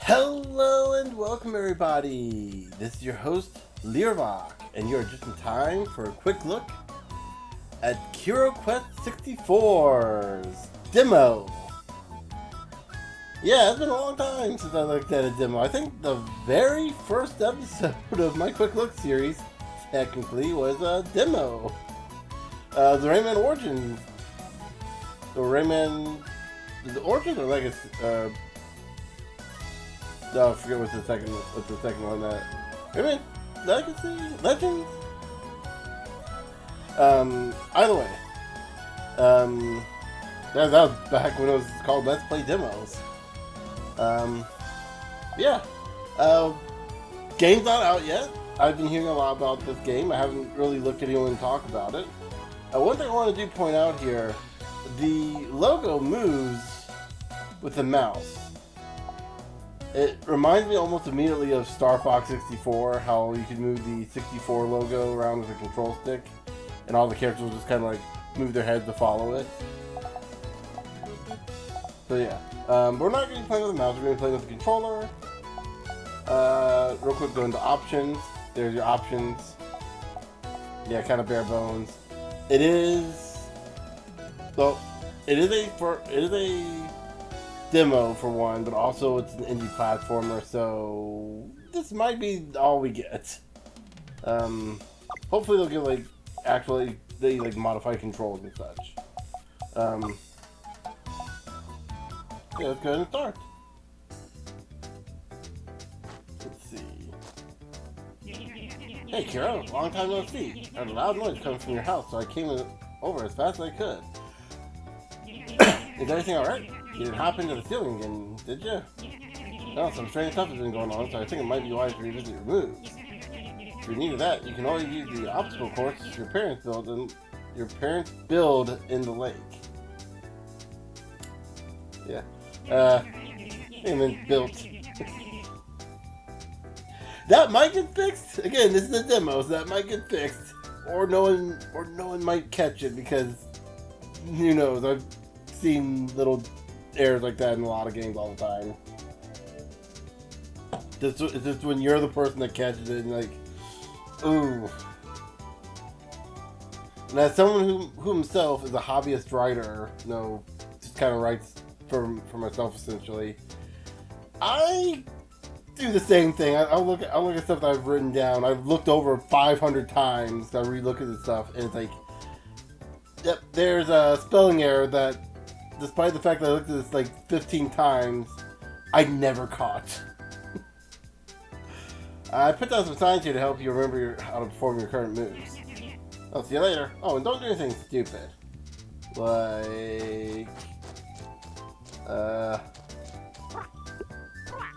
Hello and welcome everybody! This is your host, Learvok, and you're just in time for a quick look at Kero Quest 64's demo. Yeah, it's been a long time since I looked at a demo. I think the very first episode of my quick look series, technically, was a demo. The Rayman Origins. The Rayman... The Origins or Legacy? No, I forget what's the second one that... Rayman? Legacy? Legends? Either way. That was back when it was called Let's Play Demos. Yeah. Game's not out yet. I've been hearing a lot about this game. I haven't really looked at anyone talk about it. One thing I want to point out here, the logo moves with the mouse. It reminds me almost immediately of Star Fox 64, how you could move the 64 logo around with a control stick, and all the characters will just kind of like move their heads to follow it. So yeah, we're not going to be playing with the mouse, we're going to be playing with the controller. Real quick, go into options. There's your options. Yeah, kind of bare bones. It is a demo for one, but also it's an indie platformer, so this might be all we get. Hopefully they'll give they modify controls and such. Yeah, let's go ahead and start. Let's see. Hey Kero, long time no see. I heard a loud noise coming from your house, so I came over as fast as I could. Is everything alright? You didn't hop into the ceiling again, did you? No, some strange stuff has been going on, so I think it might be wise to revisit your moves. If you're new to that, you can always use the obstacle course your parents build in the lake. Yeah. Even built. That might get fixed. Again, this is a demo, so that might get fixed, or no one might catch it because who knows? I've seen little errors like that in a lot of games all the time. It's just when you're the person that catches it and like, ooh. And as someone who himself is a hobbyist writer, just kind of writes for myself essentially, I do the same thing. I'll look at stuff that I've written down. I've looked over 500 times. I re-look at this stuff, and it's like, yep, there's a spelling error that, despite the fact that I looked at this like 15 times, I never caught. I put down some signs here to help you remember how to perform your current moves. I'll see you later. Oh, and don't do anything stupid. Like... Oh,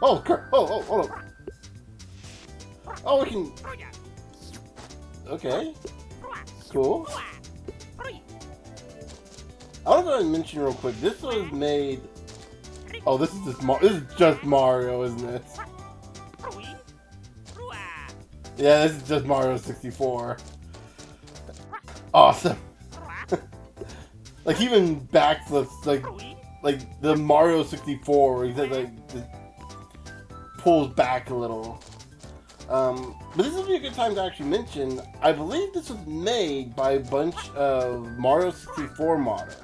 hold on. Oh, we can... Okay. Cool. I want to go ahead and mention real quick, this was made... Oh, this is just Mario, isn't it? Yeah, this is just Mario 64. Awesome. Like, even backflips, like the Mario 64, where he said, pulls back a little. But this would be a good time to actually mention, I believe this was made by a bunch of Mario 64 modders.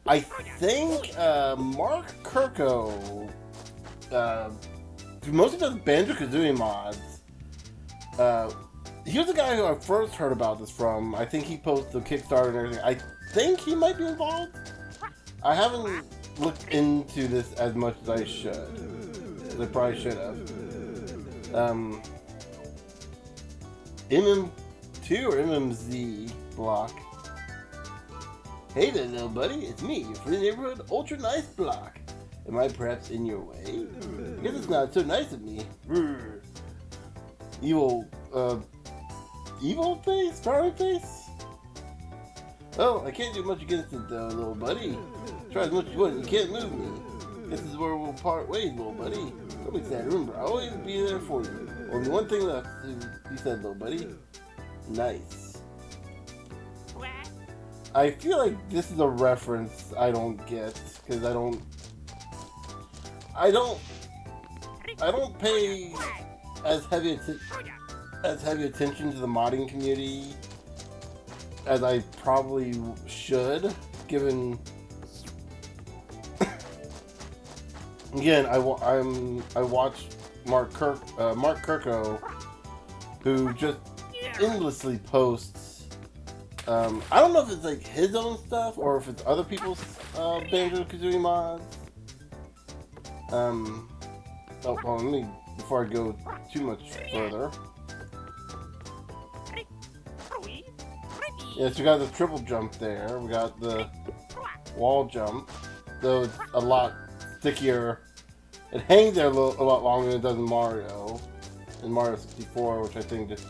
I think Mark Kirko, who mostly does Banjo-Kazooie mods, he was the guy who I first heard about this from. I think he posted the Kickstarter and everything. I think he might be involved. I haven't looked into this as much as I should. As I probably should have. MM2 or MMZ block. Hey there, little buddy. It's me, your friendly neighborhood ultra nice block. Am I perhaps in your way? I guess it's not so nice of me. Evil face? Frowny face? Well, I can't do much against it though, little buddy. Try as much as you want, you can't move me. This is where we'll part ways, little buddy. Don't be sad, remember, I'll always be there for you. Only one thing left, he said, little buddy. Nice. I feel like this is a reference I don't get, because I don't I don't pay as heavy attention to the modding community as I probably should, given. Again, I watch Mark Kirko, who just endlessly posts. I don't know if it's like his own stuff or if it's other people's Banjo-Kazooie mods. Oh, hold on, let me, before I go too much further. Yes, we got the triple jump there. We got the wall jump, though it's a lot stickier. It hangs there a lot longer than it does in Mario 64, which I think just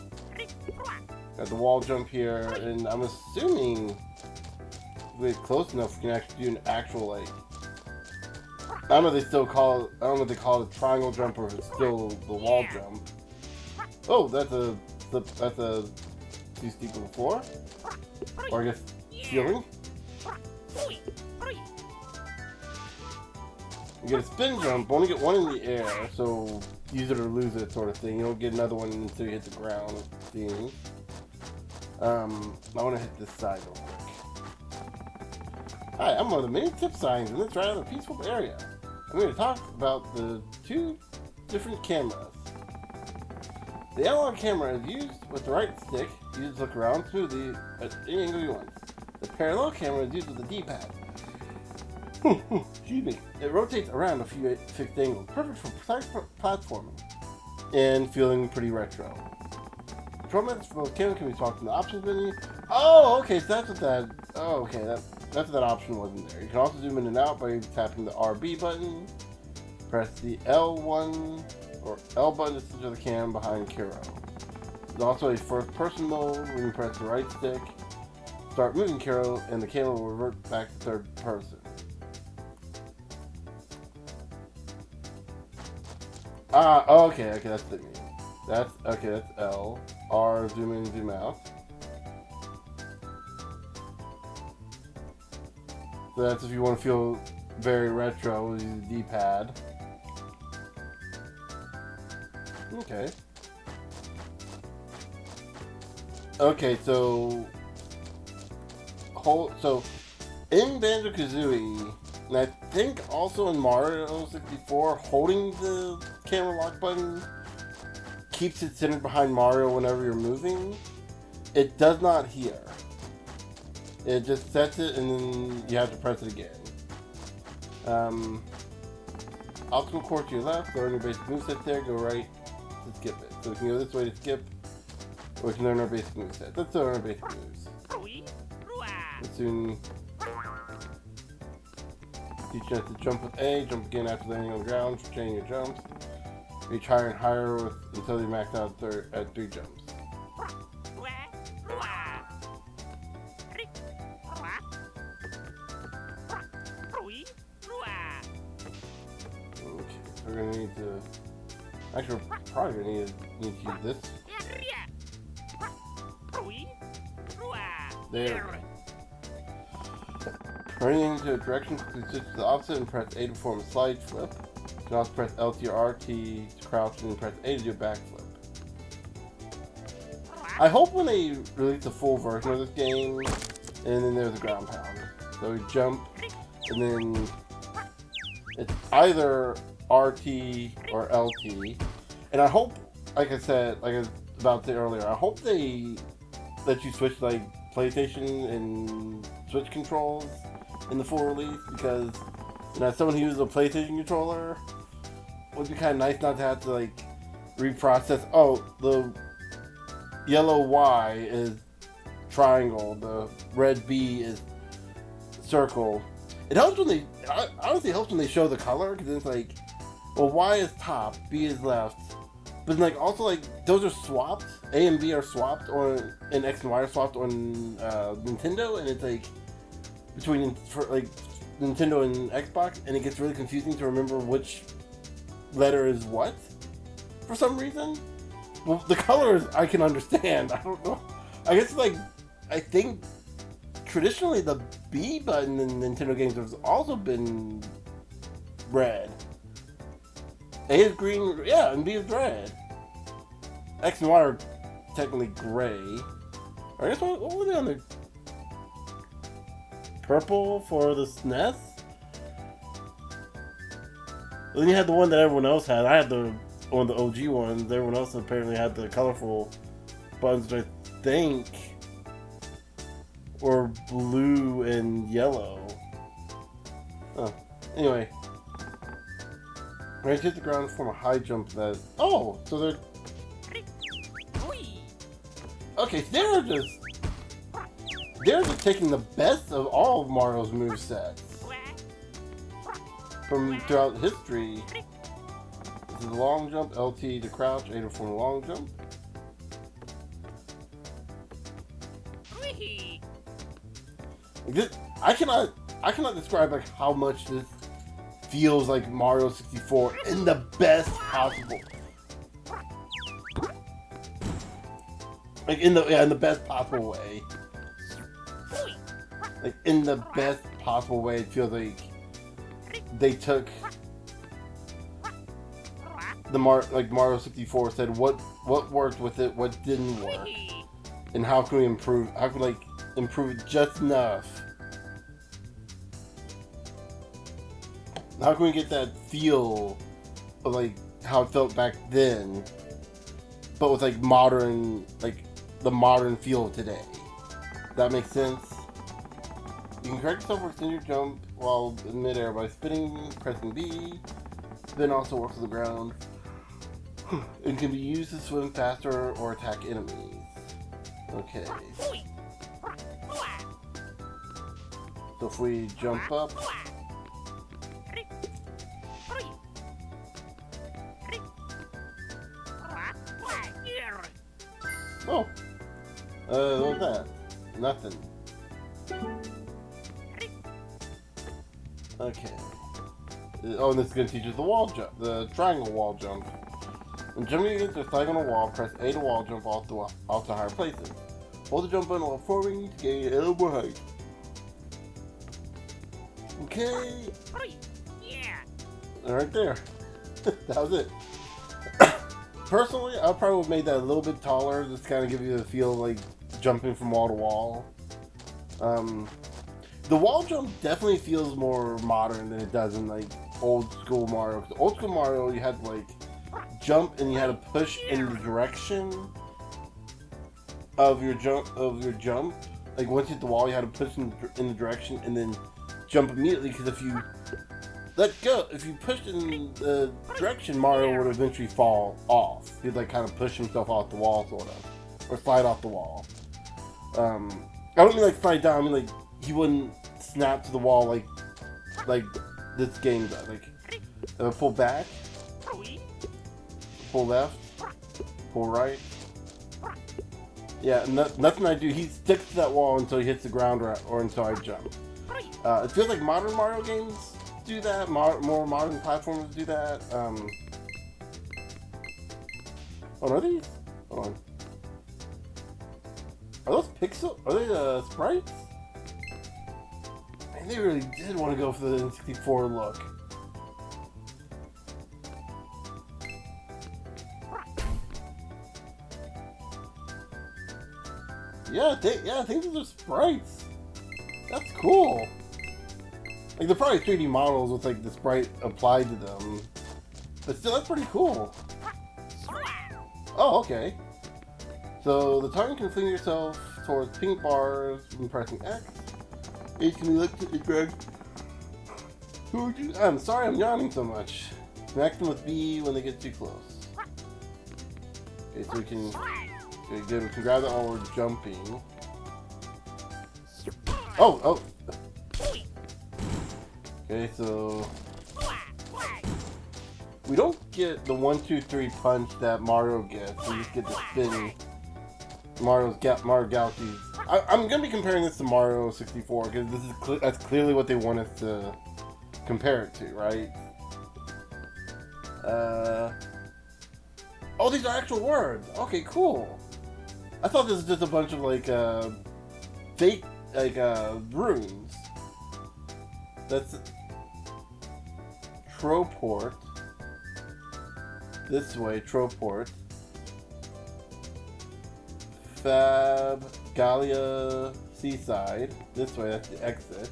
got the wall jump here, and I'm assuming if we get close enough, we can actually do an actual, like, I don't know if they still call it, I don't know if they call it a triangle jump or if it's still the wall jump. Oh, that's a too steep of the floor, or I guess ceiling. You get a spin jump, only get one in the air, so use it or lose it sort of thing. You don't get another one until you hit the ground, it seems. I want to hit this side real quick. Hi, I'm one of the many tip signs in this rather peaceful area. I'm going to talk about the two different cameras. The analog camera is used with the right stick, used to look around smoothly at any angle you want. The parallel camera is used with the D-pad. Excuse me. It rotates around a few fixed angles, perfect for precise platforming and feeling pretty retro. Control methods for both cameras can be swapped in the options menu. Oh, okay, so that's what that. Oh, okay, that's what that option wasn't there. You can also zoom in and out by tapping the RB button. Press the L1 or L button to center the cam behind Kero. There's also a first-person mode when you press the right stick. Start moving Kero, and the camera will revert back to third person. Ah, okay, that's the mean. That's L. R, zoom in, zoom out. So that's if you want to feel very retro, use the D-pad. Okay. Okay, so in Banjo-Kazooie, and I think also in Mario 64, holding the camera lock button keeps it centered behind Mario whenever you're moving. It does not here. It just sets it and then you have to press it again. Obstacle course to your left, learn your basic moveset there, go right to skip it. So we can go this way to skip, or we can learn our basic moveset. Let's learn our basic moves. Let's soon teach us to jump with A, jump again after landing on the ground, chain your jumps. Reach higher and higher until you max out at 3 jumps. Okay, we're gonna need to. Actually, we're probably gonna need to use this. There. Running into a direction, quickly switch to the opposite and press A to perform a slide flip. You can also press LT or RT to crouch and press A to do a backflip. I hope when they release a full version of this game, and then there's a ground pound. So we jump, and then it's either RT or LT. And I hope, like I said, like I was about to say earlier, I hope they let you switch like PlayStation and Switch controls in the full release, because as someone who uses a PlayStation controller, it would be kind of nice not to have to like reprocess. Oh, the yellow Y is triangle, the red B is circle. It helps when they, honestly, it helps when they show the color, because it's like, well, Y is top, B is left, but like also like those are swapped. A and B are swapped, or and X and Y are swapped on Nintendo, and it's like between like Nintendo and Xbox, and it gets really confusing to remember which letter is what for some reason. Well, the colors I can understand. I don't know. I guess like I think traditionally the B button in Nintendo games has also been red, A is green, yeah, and B is red. X and Y are technically gray. I guess what were they on the purple for the SNES? Then you had the one that everyone else had. I had one of the OG ones. Everyone else apparently had the colorful buttons, which I think were blue and yellow. Oh, anyway. When I hit the ground from a high jump, that so they're okay. So they're just taking the best of all of Mario's movesets from throughout history. This is a long jump, LT to crouch, A to form a long jump. I cannot describe like how much this feels like Mario 64 in the best possible, like in the best possible way. Like in the best possible way, it feels like they took the Mario 64 said what worked with it, what didn't work, and how can we improve? How can we improve it just enough? How can we get that feel of like how it felt back then, but with like modern, like the modern feel of today? That makes sense? You can correct yourself or extend your jump while in midair by spinning, pressing B. Spin also works on the ground. It can be used to swim faster or attack enemies. Okay. So if we jump up. Oh. What was that? Nothing. Okay. Oh, and this is going to teach us the wall jump, the triangle wall jump. When jumping against a diagonal wall, press A to wall jump off to higher places. Hold the jump button while forming to gain elbow height. Okay. Yeah. Right there. That was it. Personally, I probably would have made that a little bit taller, just kind of give you the feel of like jumping from wall to wall. The wall jump definitely feels more modern than it does in like old school Mario. 'Cause old school Mario, you had to like jump and you had to push in the direction of your jump. Like once you hit the wall, you had to push in the direction and then jump immediately. Because if you if you pushed in the direction, Mario would eventually fall off. He'd like kind of push himself off the wall, sort of, or slide off the wall. I don't mean like slide down. I mean like he wouldn't snap to the wall like this game does. Like pull back, pull left, pull right. Yeah, nothing I do. He sticks to that wall until he hits the ground or until I jump. It feels like modern Mario games do that. More modern platformers do that. Oh, are these? Hold on. Are those pixel? Are they sprites? Man, they really did want to go for the N64 look. Yeah, I think those are sprites. That's cool. Like they're probably 3D models with like the sprite applied to them, but still, that's pretty cool. Oh, okay. So the target can fling yourself towards pink bars when pressing X. H can be lifted and dragged. I'm sorry, I'm yawning so much. Smack them with B when they get too close. Okay, so we can. Okay, good. We can grab that while we're jumping. Oh. Okay, so we don't get the 1, 2, 3 punch that Mario gets. We just get the spin. Mario Galaxies. I'm gonna be comparing this to Mario 64 because that's clearly what they want us to compare it to, right? Oh, these are actual words. Okay, cool. I thought this was just a bunch of like fake runes. That's Troport. this way, Troport. Fab Gallia Seaside. This way, that's the exit.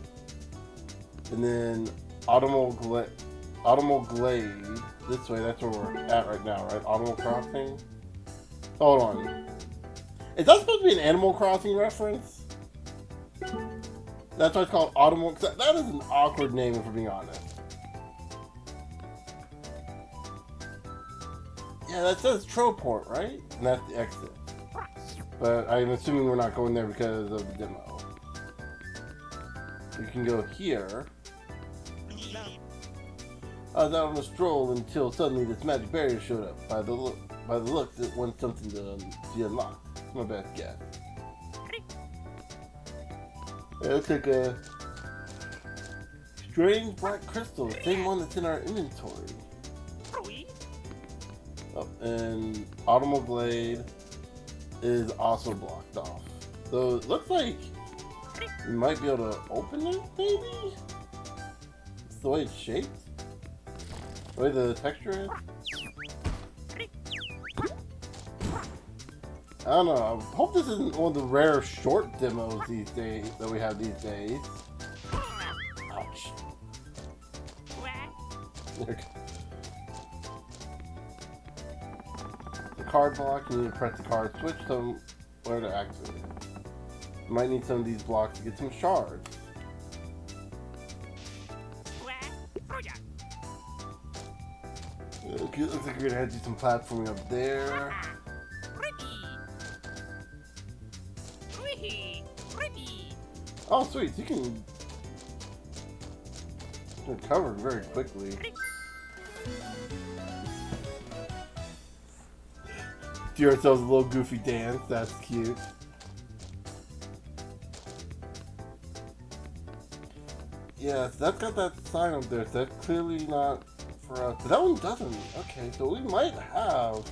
And then Autumnal Glade. This way, that's where we're at right now, right? Autumnal Crossing. Hold on. Is that supposed to be an Animal Crossing reference? That's why it's called Autumnal. That is an awkward name, if we're being honest. Yeah, that says Troport, right? And that's the exit. But I'm assuming we're not going there because of the demo. We can go here. I was out on a stroll until suddenly this magic barrier showed up. By the looks, it wants something to be unlocked. It's my best guess. It looks like a strange black crystal, the same one that's in our inventory. Oh, and Autumnal Glade is also blocked off. So it looks like we might be able to open it, maybe? It's the way it's shaped? The way the texture is? I don't know. I hope this isn't one of the rare short demos these days that we have these days. Ouch. The card block, you need to press the card switch to where to activate it. You might need some of these blocks to get some shards. Okay, looks like we're gonna have to do some platforming up there. Oh, sweet! So you can recover very quickly. Do ourselves a little goofy dance. That's cute. Yeah, so that's got that sign up there. So that's clearly not for us. But that one doesn't. Okay, so we might have.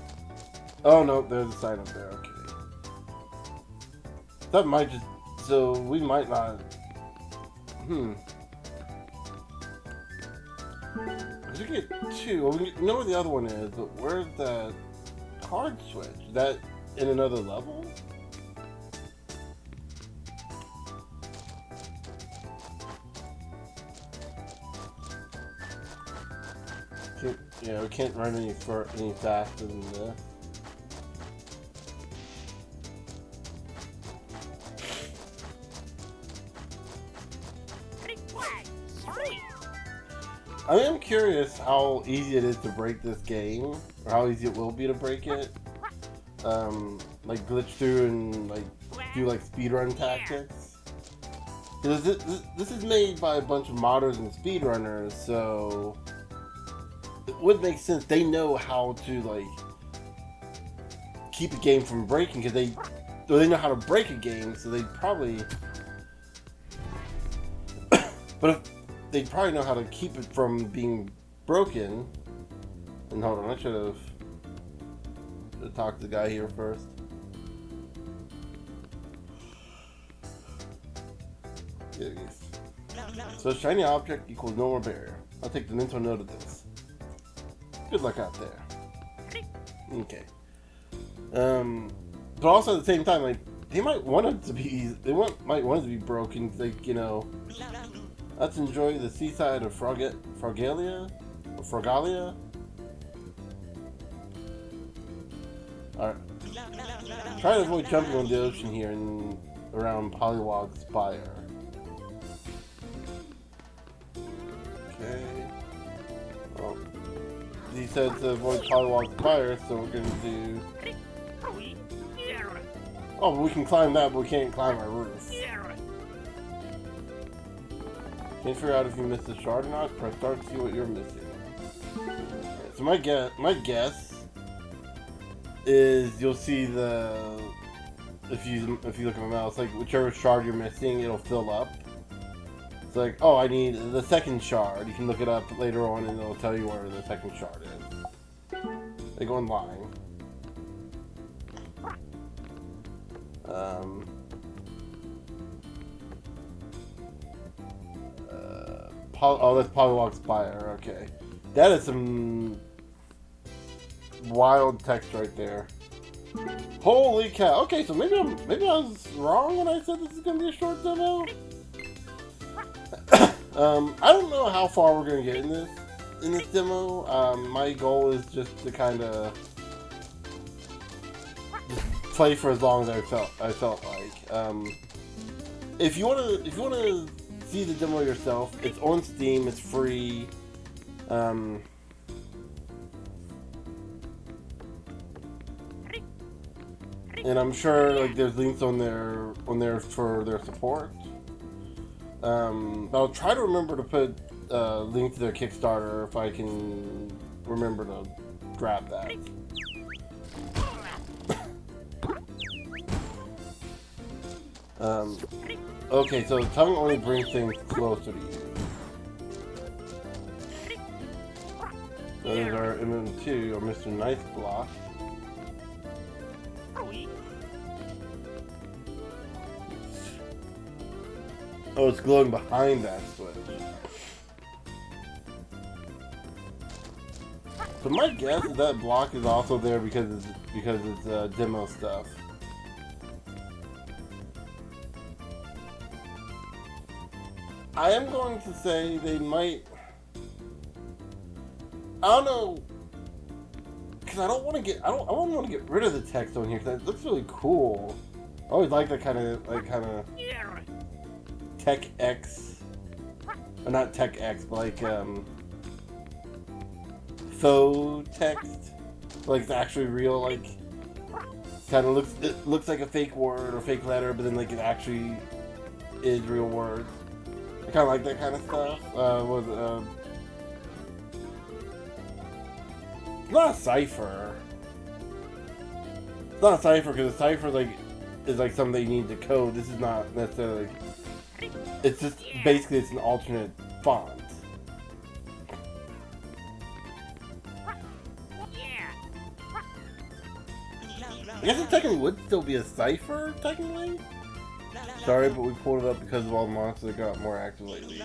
Oh no, there's a sign up there. Okay. That might just. So we might not. We get two. Well, we know where the other one is, but where's that card switch? Is that in another level? Yeah, we can't run any faster than this. I am curious how easy it is to break this game, or how easy it will be to break it. Like glitch through and like do like speedrun tactics. Because this is made by a bunch of modders and speedrunners, so it would make sense. They know how to like keep a game from breaking, because they know how to break a game, so they probably. But if they'd probably know how to keep it from being broken. And hold on, I should have talked to the guy here first. There it is. So shiny object equals no more barrier. I'll take the mental note of this. Good luck out there. Okay. But also at the same time, like they might want it to be. Might want it to be broken. Like, you know. Let's enjoy the seaside of Fragalia? Alright. Try to avoid jumping on the ocean here and around Pollywog Spire. Okay. Well, he said to avoid Pollywog Spire, so we're gonna do. Oh, but we can climb that, but we can't climb our roof. Can't figure out if you missed a shard or not. Press start to see what you're missing. Right, so my guess is you'll see the if you look at my mouse, like whichever shard you're missing, it'll fill up. It's like, oh, I need the second shard. You can look it up later on, and it'll tell you where the second shard is. They go in line. Oh, that's Pollywog Spire. Okay, that is some wild text right there. Holy cow! Okay, so maybe I was wrong when I said this is gonna be a short demo. I don't know how far we're gonna get in this demo. My goal is just to kind of play for as long as I felt like. If you wanna see the demo yourself, it's on Steam. It's free. And I'm sure like there's links on there for their support. But I'll try to remember to put a link to their Kickstarter if I can remember to grab that. Okay, so tongue only brings things closer to you. So there's our MM2, or Mr. Nice block. Oh, it's glowing behind that switch. So my guess is that block is also there because it's demo stuff. I am going to say they might. I don't know, because I don't want to get rid of the text on here because it looks really cool. I always like that kind of Tech X, or not Tech X, but like faux text, like it's actually real, like kind of looks like a fake word or fake letter, but then like it actually is real words. I kind of like that kind of stuff. It's not a cipher. It's not a cipher because a cipher is like something that you need to code. This is not necessarily. It's just basically it's an alternate font. I guess it technically would still be a cipher, technically. Sorry, but we pulled it up because of all the monsters that got more active lately.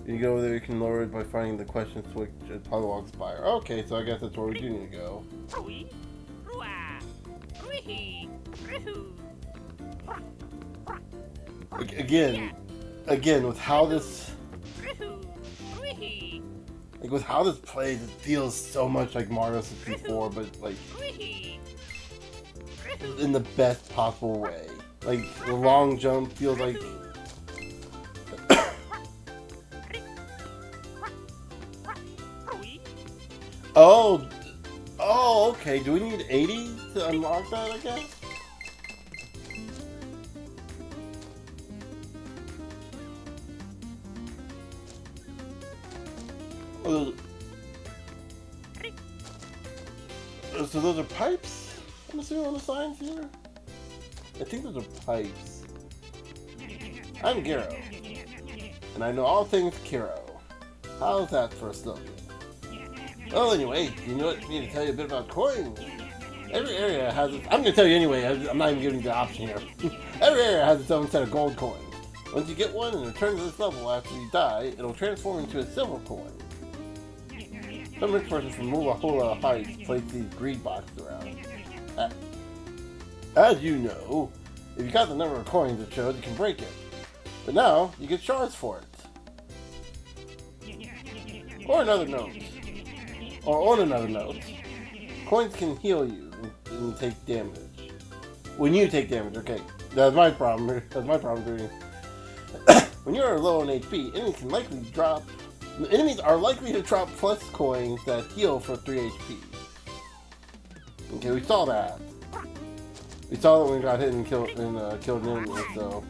You go there, you can lower it by finding the question switch at Polywog Spire. Okay, so I guess that's where we do need to go. Again, with how this plays, it feels so much like Mario 64, but like in the best possible way. Like the long jump feels like. Oh, okay. Do we need 80 to unlock that, I guess? So those are pipes? I'm assuming on the signs here? I think those are pipes. I'm Kero, and I know all things Kero. How's that for a slogan? Well, anyway, you know what? I need to tell you a bit about coins. Every area has its... I'm going to tell you anyway. I'm not even giving you the option here. Every area has its own set of gold coins. Once you get one and return to this level after you die, it'll transform into a silver coin. Some rich person from Mula Heights placed these greed boxes around. As you know, if you got the number of coins it showed, you can break it. But now, you get shards for it. Or another note. Or on another note, coins can heal you and take damage. When you take damage, okay. That's my problem. That's my problem doing. When you're low on HP, enemies are likely to drop plus coins that heal for 3 HP. Okay, we saw that. We saw that when we got hit and killed an enemy, so.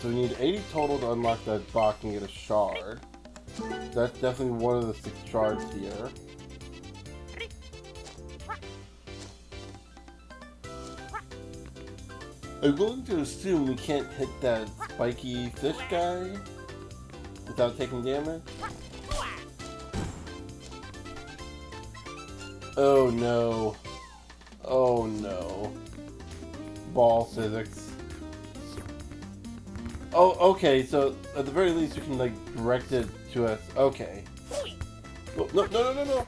So we need 80 total to unlock that box and get a shard. That's definitely one of the 6 shards here. I'm going to assume we can't hit that spiky fish guy without taking damage. Oh no. Oh no. Ball physics. Oh, okay, so at the very least you can like direct it 2S. Okay. Oh, no, no, no, no, no.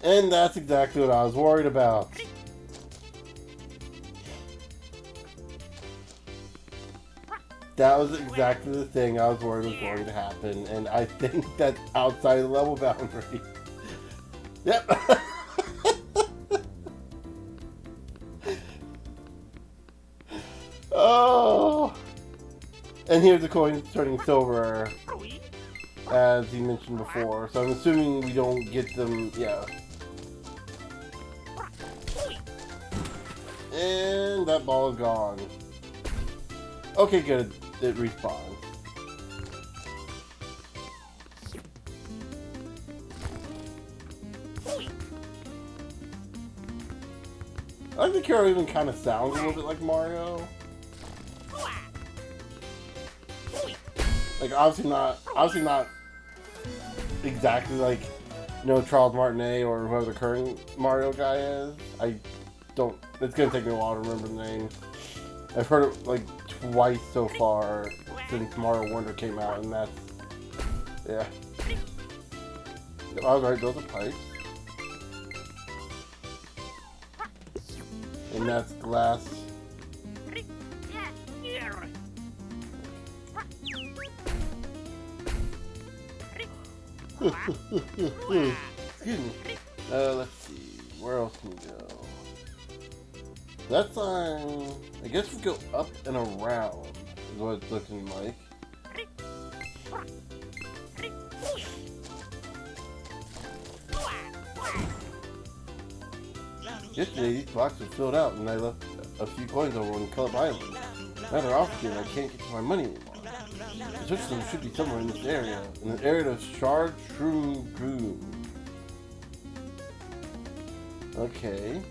And that's exactly what I was worried about. That was exactly the thing I was worried was going to happen, and I think that's outside the level boundary. Yep. Oh. And here's the coin turning silver, as you mentioned before. So I'm assuming we don't get them. Yeah. And that ball is gone. Okay, good. It respawns. I think the Kero even kind of sounds a little bit like Mario. Like obviously not exactly like, you know, Charles Martinet or whoever the current Mario guy is. I don't. It's gonna take me a while to remember the name. I've heard it like twice so far since Mario Wonder came out, and that's, yeah. I was right, those are pipes. And that's glass. Excuse me. Let's see. Where else can we go? That's I guess we go up and around, is what it's looking like. Yesterday, these blocks were filled out, and I left a few coins over on Club Island. Now they're off again, I can't get to my money anymore. The switch them should be somewhere in this area. In the area of Shard Shroom Groom. Okay.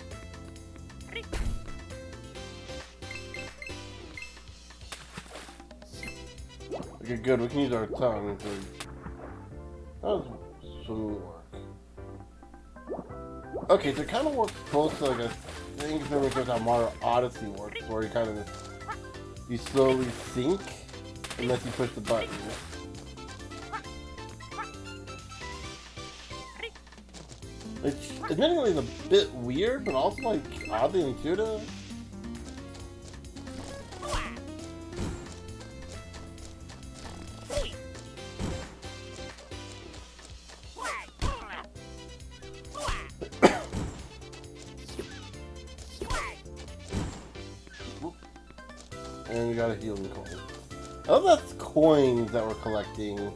Okay, good. We can use our tongue to... How does swimming work? Okay, so it kind of works close to like a thing similar to how Mario Odyssey works, where you kind of you slowly sink unless you push the button. Which admittedly is a bit weird, but also like oddly intuitive. And we got a healing coin. Oh, that's coins that we're collecting.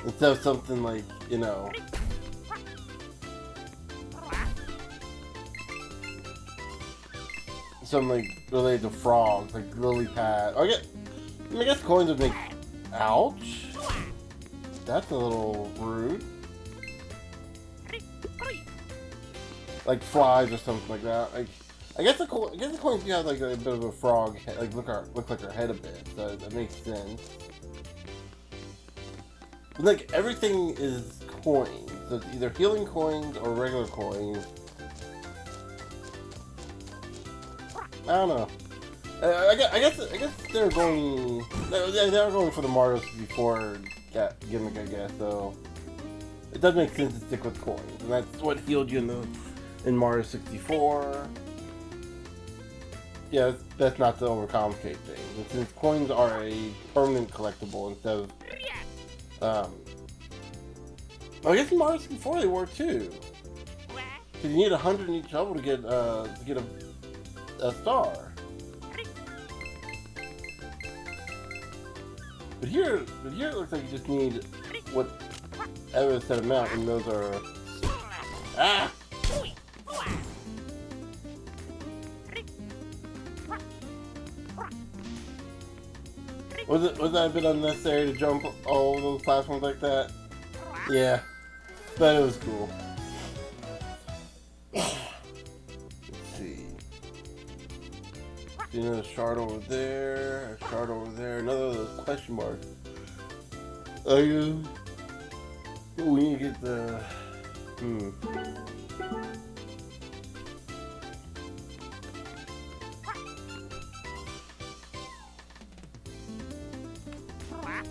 Instead of something like, you know. Something like related to frogs, like lily pad. I guess coins would make. Ouch! That's a little rude. Like flies or something like that. Like, I guess the coins do have like a bit of a frog head, like look like our head a bit, so that makes sense. But like everything is coins, so it's either healing coins or regular coins. I don't know. I guess they're going. They were going for the Mario 64 gimmick, I guess. So it does make sense to stick with coins, and that's what healed you in Mario 64. Yeah, that's not to overcomplicate things. And since coins are a permanent collectible instead of, I guess in Mario 64 they were too. Cause you need 100 in each level to get a star. But here it looks like you just need whatever set amount, and those are ah. Was that a bit unnecessary to jump all those platforms like that? Yeah, but it was cool. Let's see. See another shard over there, a shard over there, another of those question marks. We need to get the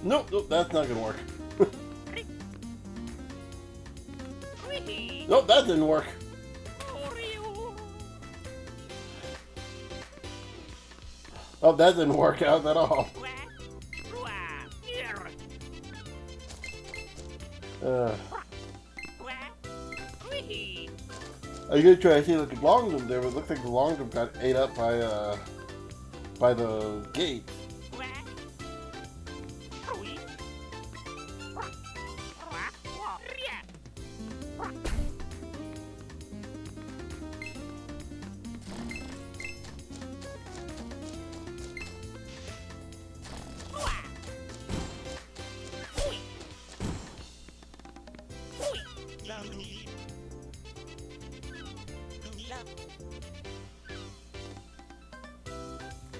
Nope, nope, that's not gonna work. Nope, that didn't work. Oh, that didn't work out at all. Are you gonna try to see like a long jump there? But it looks like the long jump got ate up by the gate.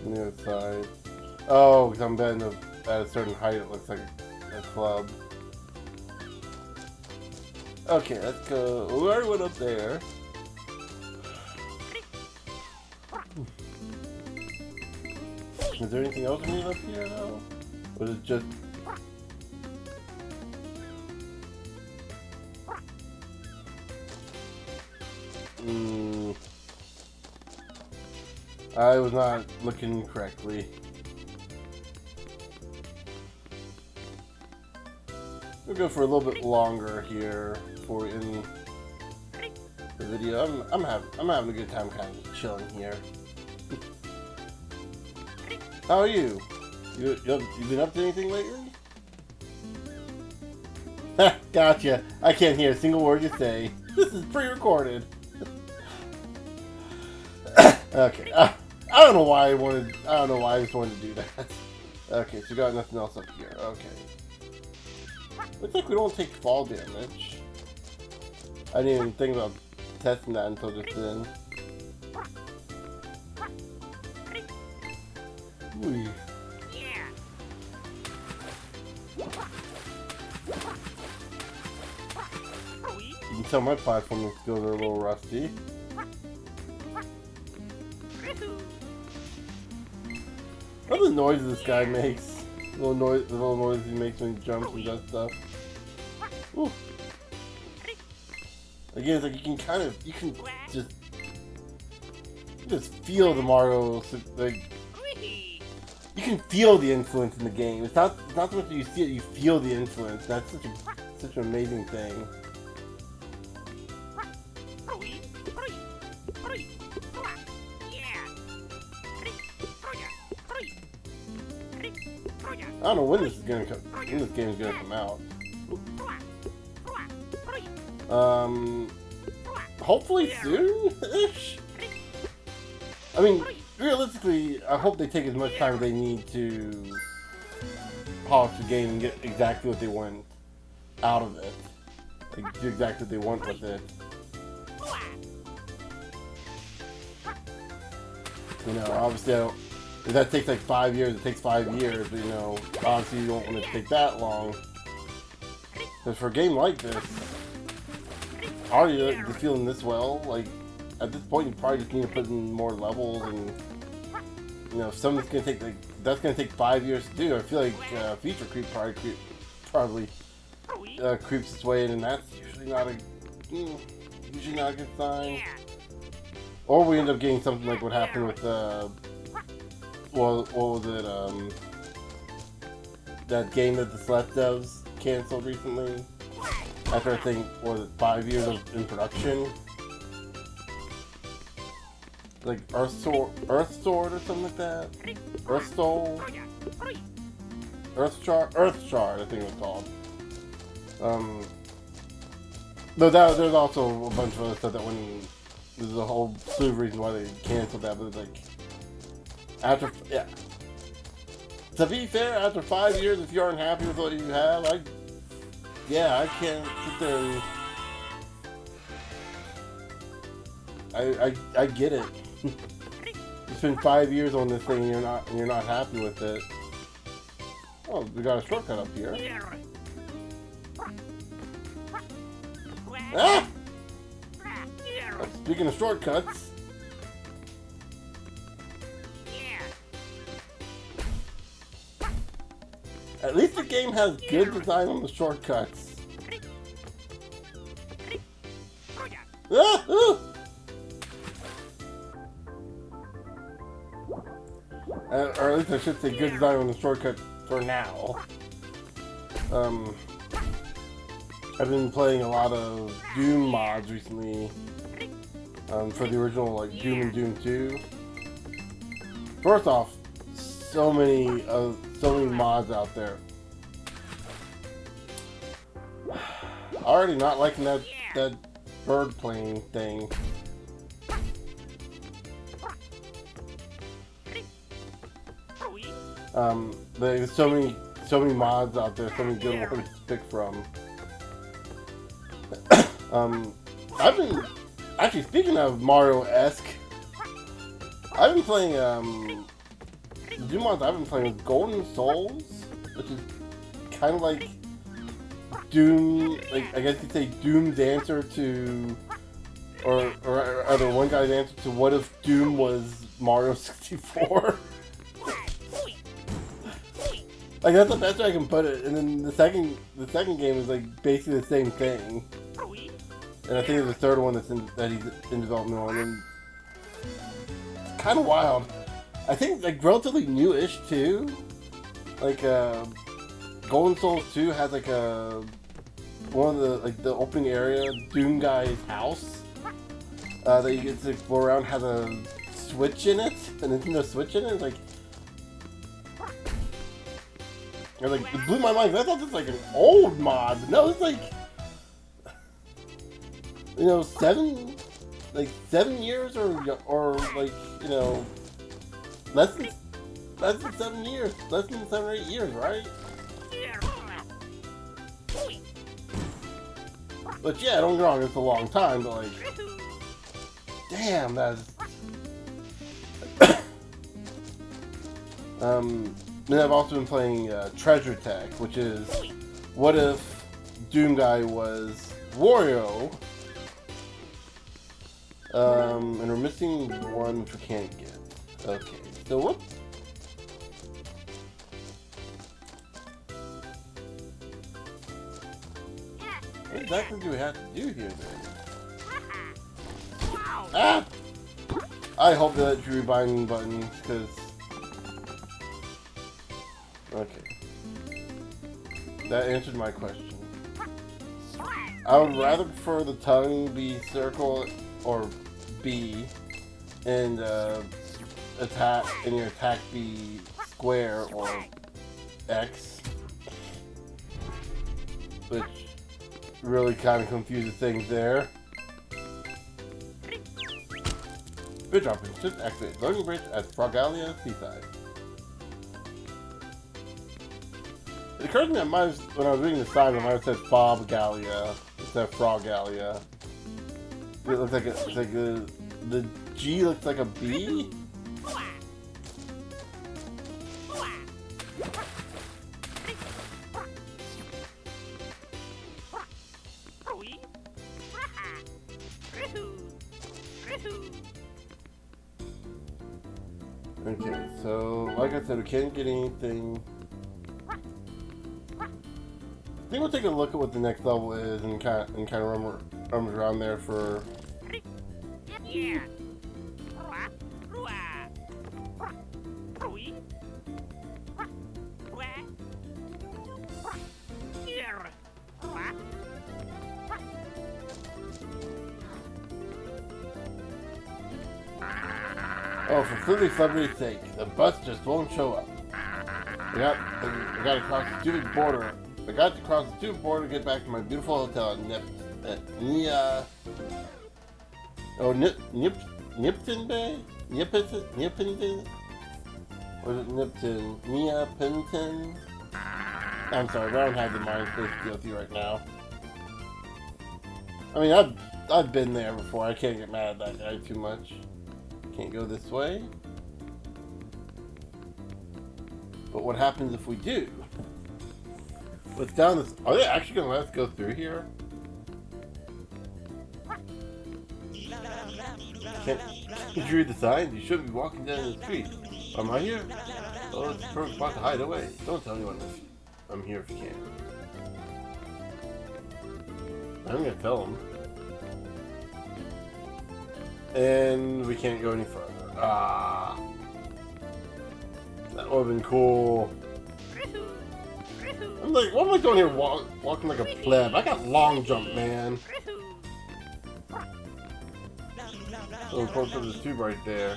On the other side. Oh, because I'm betting at a certain height it looks like a club. Okay, let's go. We already went up there. Is there anything else we need up here though? Or is it just... I was not looking correctly. We'll go for a little bit longer here for in the video. I'm having a good time kind of chilling here. How are you? You been up to anything lately? Ha! Gotcha. I can't hear a single word you say. This is pre-recorded. Okay. I don't know why I don't know why I just wanted to do that. Okay, so we got nothing else up here. Okay. Looks like we don't take fall damage. I didn't even think about testing that until just then. Ooh. You can tell my platforming skills are a little rusty. What are the noises this guy makes? The little noise he makes when he jumps and does stuff. Ooh. Again, it's like you can just feel the Mario, like, you can feel the influence in the game. It's not so much that you see it, you feel the influence. That's such an amazing thing. I don't know when this game is gonna come out. Hopefully soon-ish? I mean, realistically, I hope they take as much time as they need to polish the game and get exactly what they want out of it. Like, do exactly what they want with it. You know, obviously, if that takes like 5 years, it takes 5 years, but, you know, obviously you don't want it to take that long. But for a game like this, already just feeling this well, like, at this point you probably just need to put in more levels, and, you know, if something's gonna take, like, that's gonna take 5 years to do. I feel like feature creep probably creeps its way in, and that's usually not a good sign. Or we end up getting something like what happened with what was it, that game that the Celeste devs canceled recently? After, I think, what was it, 5 years in production? Like Earth Sword or something like that? Earth Soul? Earth Shard, I think it was called. But there's also a bunch of other stuff that when there's a whole slew of reasons why they canceled that, but it's like, to be fair, after 5 years, if you aren't happy with what you have, I can't sit there and I get it. You spend 5 years on this thing and you're not happy with it. Oh, we got a shortcut up here. Ah! Speaking of shortcuts. At least the game has good design on the shortcuts. Ah, ooh. Or at least I should say good design on the shortcut for now. I've been playing a lot of Doom mods recently. For the original, like Doom and Doom 2. First off, so many mods out there. Already not liking that bird plane thing. There's so many mods out there, so many good ones to pick from. I've been actually, speaking of Mario-esque, I've been playing the Doom mods I've been playing with Golden Souls, which is kind of like Doom, like I guess you'd say Doom's answer to, or rather one guy's answer to what if Doom was Mario 64. Like that's the best way I can put it. And then the second game is like basically the same thing. And I think there's a third one that he's in development on. And it's kind of wild. I think like relatively new-ish too. Like Golden Souls 2 has like one of the opening area Doom guy's house that you get to explore around has a Switch in it, a Nintendo Switch in it. It blew my mind. I thought this was like an old mod. No, it's like, you know, 7 years or like, you know, less than 7 years, less than 7 or 8 years, right? But yeah, don't get me wrong, it's a long time, but like, damn, that's then I've also been playing Treasure Tech, which is what if Doom Guy was Wario, and we're missing one which we can't get. Okay, so what? What exactly do we have to do here then? Ah! I hope they let you rebind buttons, because... Okay. That answered my question. I would rather prefer the tongue be circle or B, and your attack be square or X, which really kind of confuses things there. Bridge options, just activate loading bridge at Frogalia Seaside. It occurred to me when I was reading the sign, I might have said Fobgalia instead of Frogalia. It looks like the G looks like a B. Okay, so like I said, we can't get anything. I think we'll take a look at what the next level is and kind of rummage around there for. Oh, for Flippy Celebrity's sake, the bus just won't show up. I got to cross the stupid border. I got to cross the stupid border to get back to my beautiful hotel at Nipton Bay? Nipton Bay? Or is it Nipton? Pinton? I'm sorry, I don't have the mind space to deal with you right now. I mean, I've been there before. I can't get mad at that guy too much. Can't go this way. But what happens if we do? What's down this? Are they actually gonna let us go through here? Did you read the signs? You shouldn't be walking down the street. Am I here? Oh, it's a perfect spot to hide away. Don't tell anyone this. I'm here if you can. I'm gonna tell him. And we can't go any further. Ah. That would have been cool. I'm like, what am I doing here walking like a pleb? I got long jump, man. So of course there's a tube right there.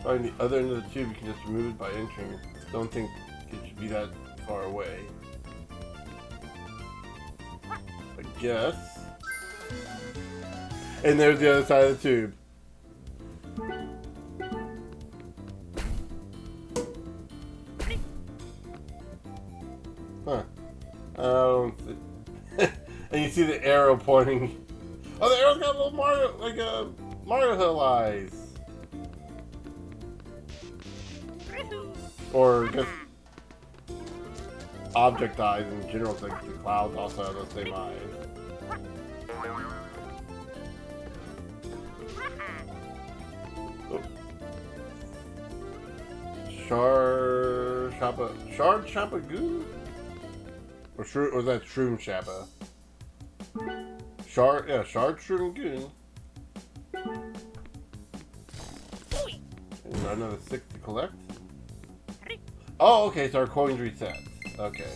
On the other end of the tube you can just remove it by entering. Don't think it should be that far away. I guess. And there's the other side of the tube. Huh. And you see the arrow pointing. Oh, the arrow's got a little Mario, like a Mario Hill eyes. Or just object eyes in general, like the clouds also have the same eyes. Oh. Shard Shapa Goo? Or was that Shroom Shapa? Shard Shroom Goon. And another 6 to collect. Oh, okay, so our coins reset. Okay.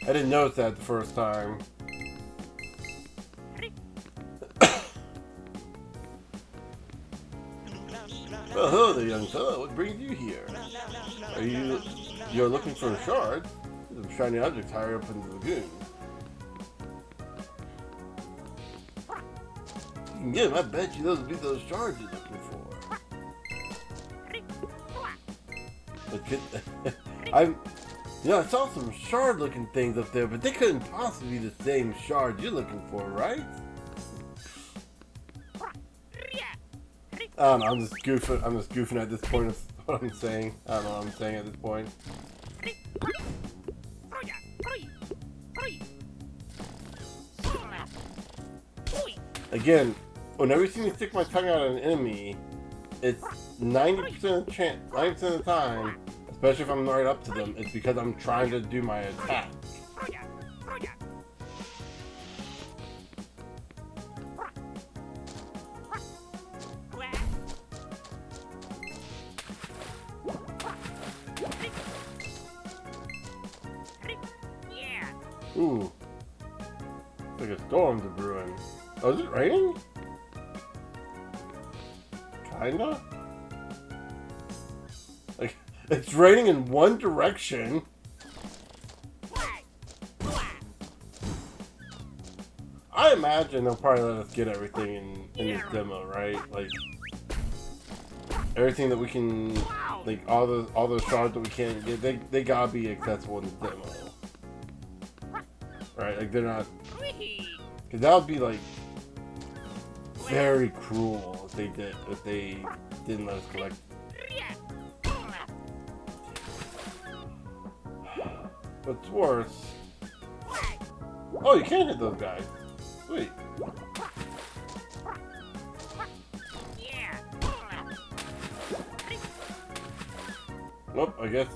I didn't notice that the first time. Well, hello there, young fellow. What brings you here? You're looking for a shard? There's a shiny object higher up in the lagoon. You can get them. I bet you those will be those shards you're looking for. I saw some shard-looking things up there, but they couldn't possibly be the same shard you're looking for, right? I don't know, I'm just goofing at this point, is what I'm saying. I don't know what I'm saying at this point. Again, whenever you see me stick my tongue out at an enemy, it's 90% of the time, especially if I'm right up to them, it's because I'm trying to do my attack. Ooh. It's like a storm's brewing. Oh, is it raining? Kinda? Like, it's raining in one direction. I imagine they'll probably let us get everything in this demo, right? Like, everything that we can, like, all those shards that we can't get, they gotta be accessible in the demo. Right, like they're not, because that would be like very cruel if they didn't let us collect. What's worse? Oh, you can't hit those guys. Sweet. Nope. I guess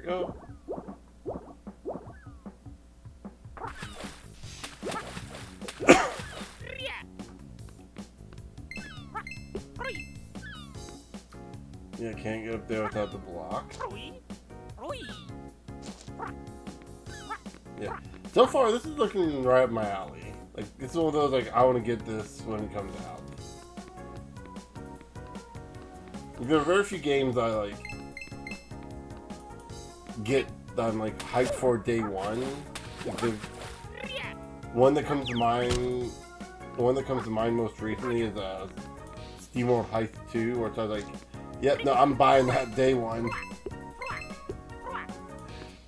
go. Yeah, can't get up there without the block. Yeah. So far, this is looking right up my alley. Like, it's one of those, like, I want to get this when it comes out. There are very few games I, like, get that I'm like hyped for day one. The one that comes to mind most recently is SteamWorld Heist 2, where it's like, yep, no, I'm buying that day one.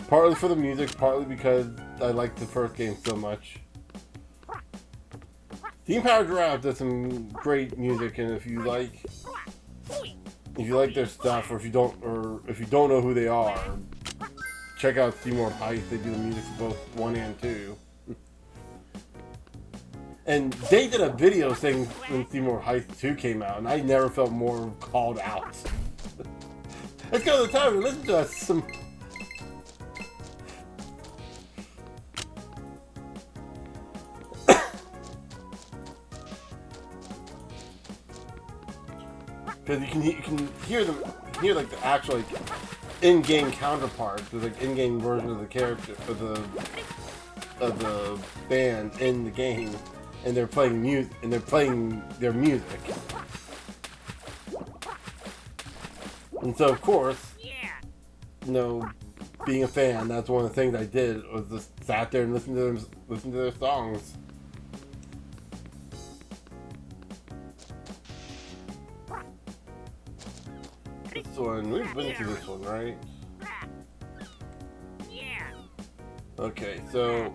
Partly for the music, partly because I like the first game so much. Team Power Giraffe does some great music, and if you like their stuff, or if you don't know who they are, check out SteamWorld Heist. They do the music for both 1 and 2. And they did a video saying when Seymour Heist 2 came out, and I never felt more called out. Let's go to the town and listen to us some. Because you can hear them, hear like the actual like in-game counterparts, there's like in-game version of the character of the band in the game, and they're playing music and they're playing their music. And so of course, you know, being a fan, that's one of the things I did was just sat there and listen to their songs. This one, we've been to this one, right? Okay, so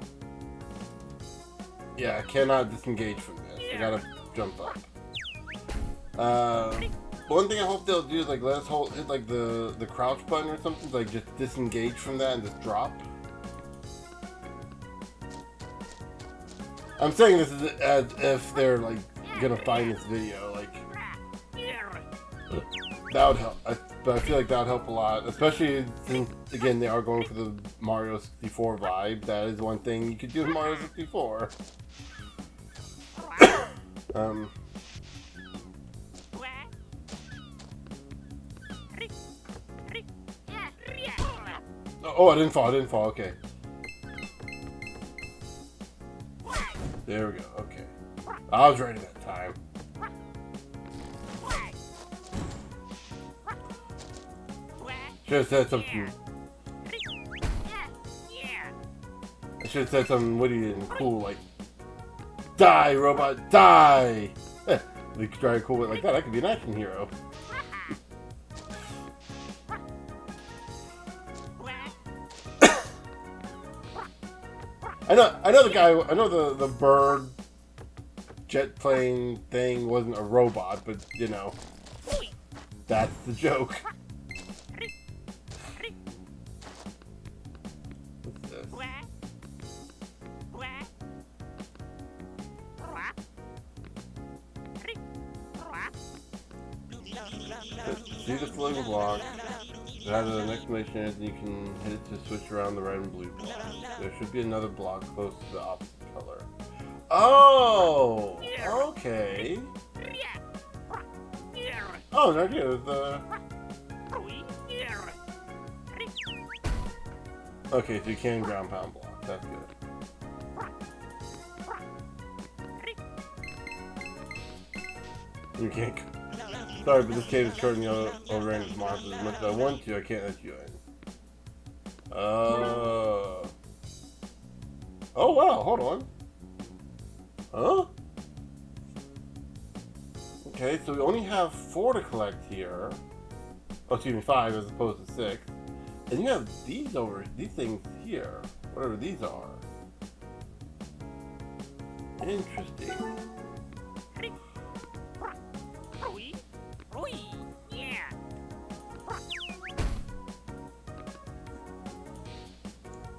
yeah, I cannot disengage from this. I gotta jump up. One thing I hope they'll do is like let us hit like the crouch button or something, like just disengage from that and just drop. I'm saying this is as if they're like gonna find this video, like that would help. But I feel like that would help a lot, especially since again they are going for the Mario 64 vibe. That is one thing you could do in Mario 64. Oh, I didn't fall, okay. There we go, okay. I was ready that time. Should have said something. I should have said something witty and cool, like, die, robot, die! We could try to cool it like that. I could be an action hero. I know the guy. I know the bird jet plane thing wasn't a robot, but you know, that's the joke. What's this? See the floating block. It has an exclamation and you can hit it to switch around the red and blue block. There should be another block close to the opposite color. Oh! Okay. Oh, no, yeah, the... Okay, so you can ground pound block. That's good. You can't... Sorry, but this cave is currently overrunning with monsters. As much as I want to, I can't let you in. Oh wow, hold on. Huh? Okay, so we only have 4 to collect here. Oh, excuse me, 5 as opposed to 6. And you have these things here. Whatever these are. Interesting.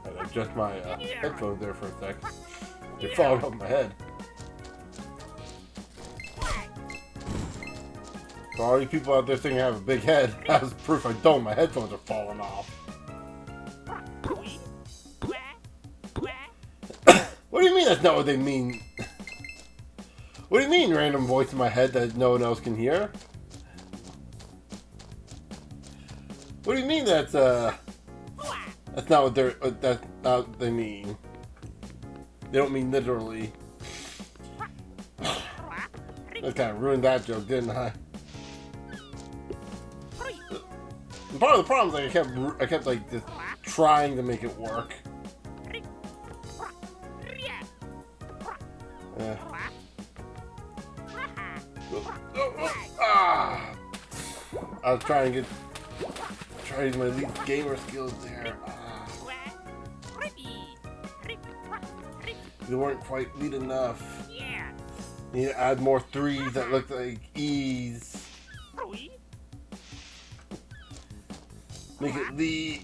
I adjust my headphones there for a sec. They're falling off my head. For all you people out there thinking I have a big head, that's proof I don't. My headphones are falling off. What do you mean that's not what they mean? What do you mean, random voice in my head that no one else can hear? What do you mean that's not what that's not what they mean? They don't mean literally. I kind of ruined that joke, didn't I? And part of the problem is like I kept like just trying to make it work. I was trying to use my elite gamer skills there. They weren't quite elite enough. Need to add more 3s that look like E's. Make it the.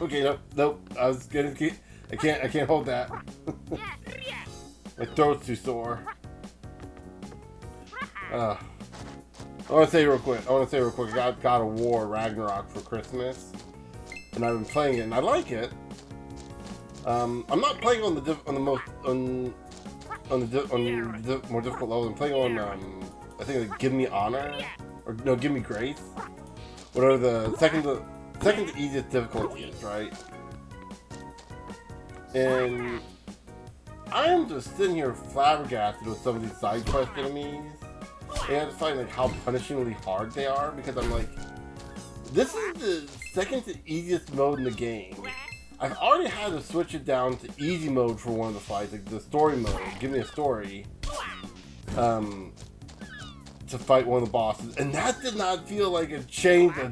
Okay, nope. I was getting. I can't hold that. My throat's too sore. I want to say real quick. I got God of War Ragnarok for Christmas, and I've been playing it, and I like it. I'm not playing on the more difficult levels. I'm playing on I think like Give Me Honor or no, Give Me Grace. Whatever the second to easiest difficulty is, right? And I am just sitting here flabbergasted with some of these side quest enemies. And I just find like how punishingly hard they are because I'm like, this is the second to easiest mode in the game. I've already had to switch it down to easy mode for one of the fights, like the story mode. Give me a story. To fight one of the bosses, and that did not feel like it changed a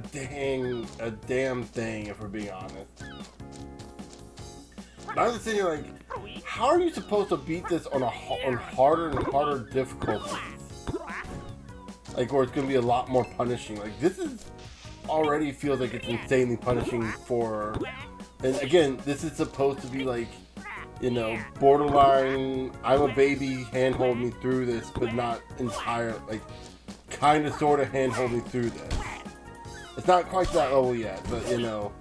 damn thing, if we're being honest. And I was just sitting here like, how are you supposed to beat this on harder and harder difficulties? Like, where it's gonna be a lot more punishing. Like, this is already feels like it's insanely punishing for. And again, this is supposed to be like, you know, borderline, I'm a baby, handhold me through this, but not entire, like, kind of, sort of handhold me through this. It's not quite that level yet, but, you know.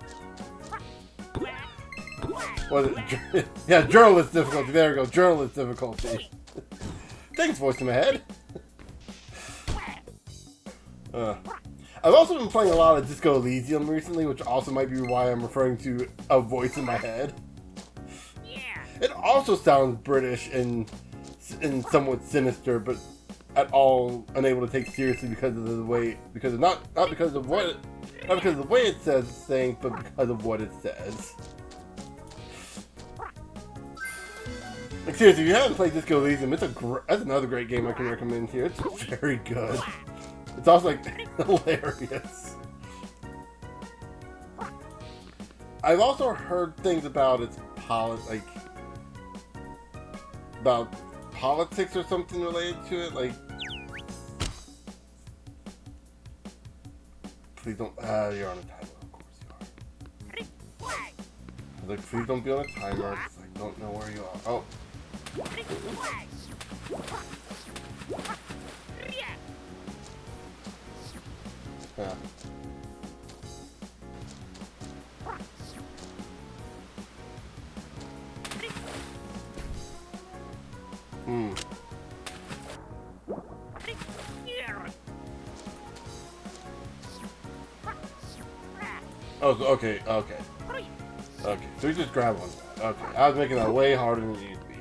What is it? Yeah, journalist difficulty, there we go, journalist difficulty. Thanks, voice in my head. I've also been playing a lot of Disco Elysium recently, which also might be why I'm referring to a voice in my head. It also sounds British and somewhat sinister, but at all unable to take seriously because of the way, not because of the way it says things, but because of what it says. Like seriously, if you haven't played Disco Elysium, that's another great game I can recommend here. It's very good. It's also like hilarious. I've also heard things about its about politics or something related to it, like. Please don't. You're on a timer, of course you are. Like, please don't be on a timer. I don't know where you are. Oh. Yeah. Oh, okay. So we just grab one. Okay, I was making that way harder than it used to be.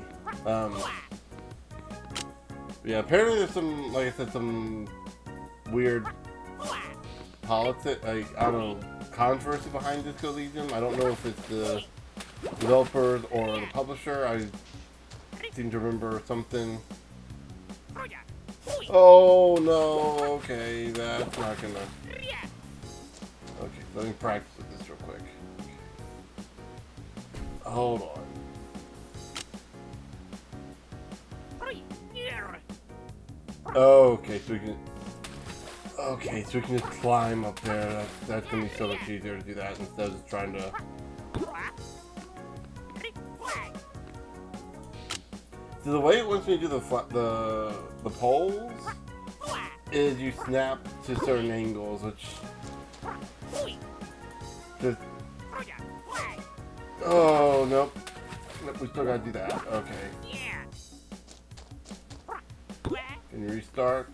Yeah, apparently there's some, like I said, some weird politics, like, I don't know, controversy behind Disco Elysium. I don't know if it's the developers or the publisher. I seem to remember something. Oh no, okay, that's not gonna. Okay, let me practice with this real quick. Hold on. Okay, so we can. Okay, so we can just climb up there. That's gonna be so much easier to do that instead of just trying to. So the way it wants me to do the poles is you snap to certain angles, which just. Oh nope. Nope, we still gotta do that. Okay. Can you restart?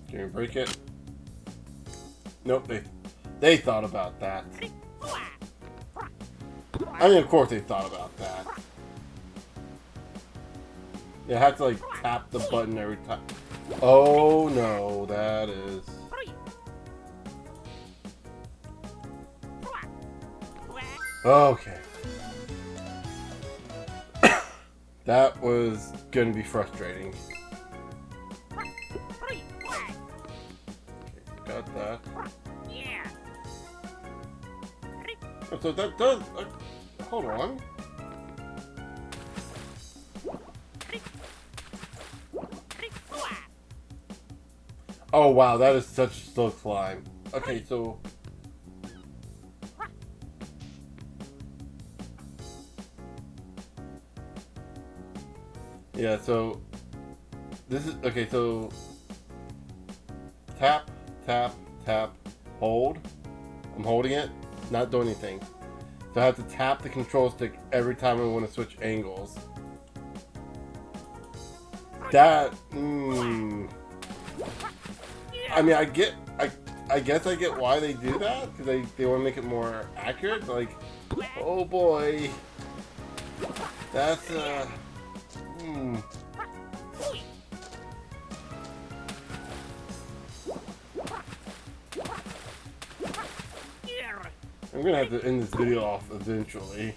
Can you break it? Nope, they thought about that. I mean, of course they thought about that. You have to like tap the button every time. Oh no, that is. Okay. That was gonna be frustrating. Okay, got that. So that does. Hold on. Oh wow, that is such a slow climb. Okay, so Yeah, so this is okay. So tap, tap, tap, hold. I'm holding it, not doing anything. So I have to tap the control stick every time I want to switch angles. That, I mean, I guess I get why they do that, because they want to make it more accurate. Like, oh boy, that's I'm gonna have to end this video off eventually.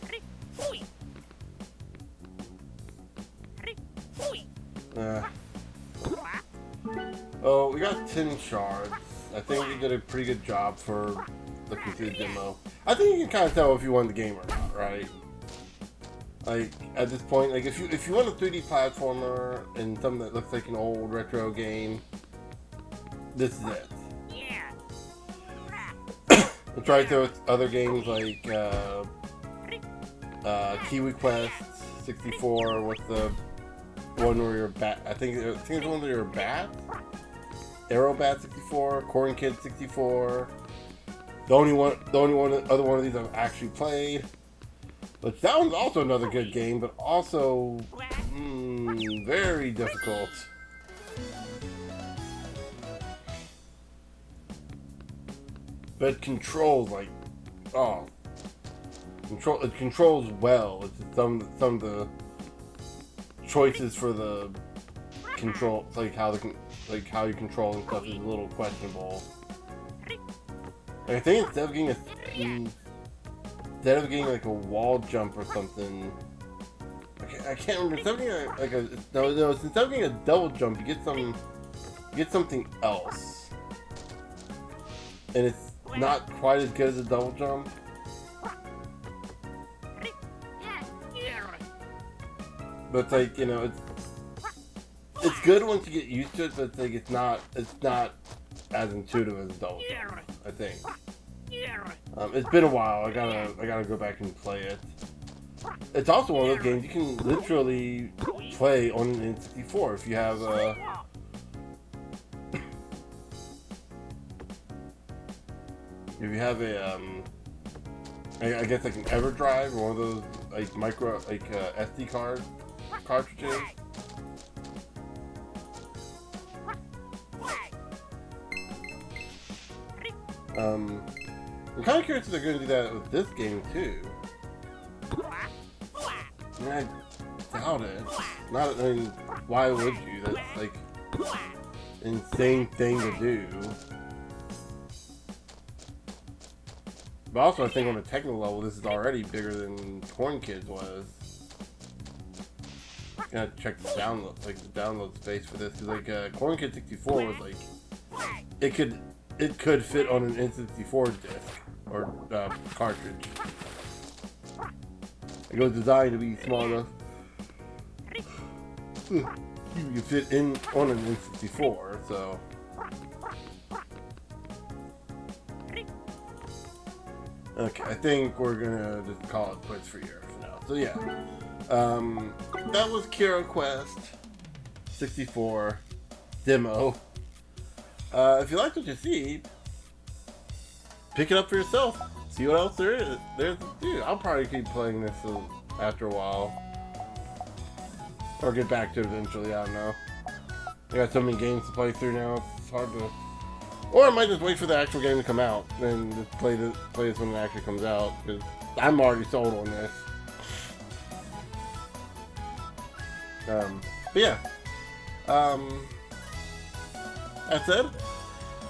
Oh, we got 10 shards. I think we did a pretty good job for looking through the demo. I think you can kind of tell if you won the game or not, right? Like, at this point, like, if you want a 3D platformer and something that looks like an old retro game, this is it. I tried those other games like Kero Quest 64. What's the one where you're a bat? I think it's the one where you're a bat. Arrow Bat 64, Corn Kid 64. The only other one of these I've actually played. But that one's also another good game, but also very difficult. But it controls like, it controls well. It's just some of the choices for the control, like how you control and stuff, is a little questionable. Like, I think instead of getting like a wall jump or something, I can't remember. Something like a no. Instead of getting a double jump, you get something else, and it's not quite as good as a double jump. But it's like, you know, it's good once you get used to it, but it's like it's not as intuitive as a double jump, I think. It's been a while. I gotta go back and play it. It's also one of those games you can literally play on an N64 if you have I guess like an EverDrive or one of those like micro SD cartridges. I'm kind of curious if they're going to do that with this game too. I mean, I doubt it. I mean, why would you? That's like an insane thing to do. But also, I think on a technical level, this is already bigger than Corn Kids was. Gotta check the download space for this, because like Corn Kid 64 was like it could fit on an N64 disc or cartridge. It was designed to be small enough you can fit in on an N64. So. Okay, I think we're gonna just call it quits for here for now. So yeah, that was Kero Quest 64 demo. If you like what you see, pick it up for yourself. See what else there is. Dude, I'll probably keep playing this after a while, or get back to it eventually. I don't know. I got so many games to play through now. It's hard to. Or I might just wait for the actual game to come out and just play this when it actually comes out, because I'm already sold on this. But yeah. That said,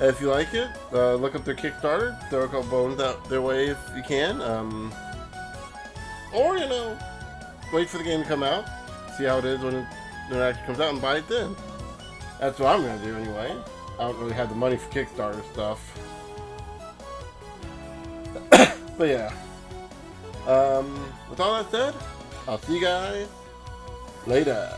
if you like it, look up their Kickstarter, throw a couple bones out their way if you can. Or, you know, wait for the game to come out, see how it is when it actually comes out, and buy it then. That's what I'm going to do anyway. I don't really have the money for Kickstarter stuff. But yeah. With all that said, I'll see you guys later.